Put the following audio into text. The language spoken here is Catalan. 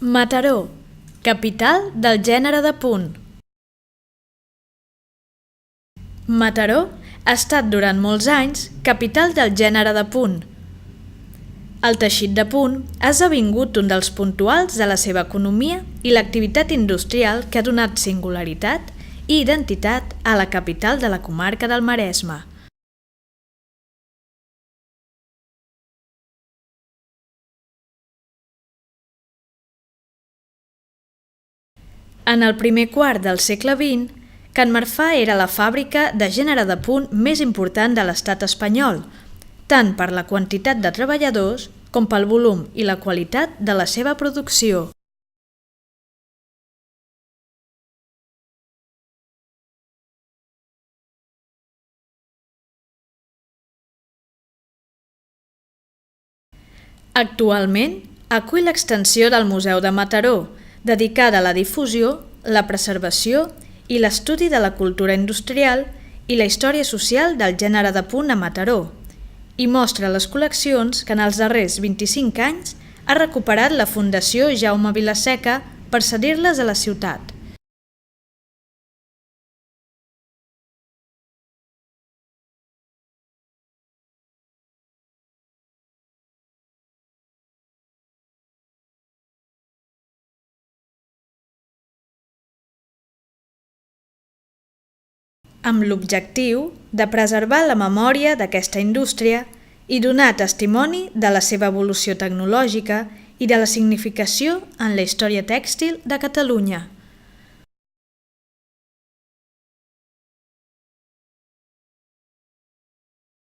Mataró, capital del gènere de punt. Mataró ha estat durant molts anys capital del gènere de punt. El teixit de punt ha esdevingut un dels puntuals de la seva economia i l'activitat industrial que ha donat singularitat i identitat a la capital de la comarca del Maresme. En el primer quart del segle XX, Can Marfà era la fàbrica de gènere de punt més important de l'estat espanyol, tant per la quantitat de treballadors com pel volum i la qualitat de la seva producció. Actualment, acull l'extensió del Museu de Mataró, dedicada a la difusió, la preservació i l'estudi de la cultura industrial i la història social del gènere de punt a Mataró, i mostra les col·leccions que en els darrers 25 anys ha recuperat la Fundació Jaume Vilaseca per cedir-les a la ciutat. Amb l'objectiu de preservar la memòria d'aquesta indústria i donar testimoni de la seva evolució tecnològica i de la significació en la història tèxtil de Catalunya.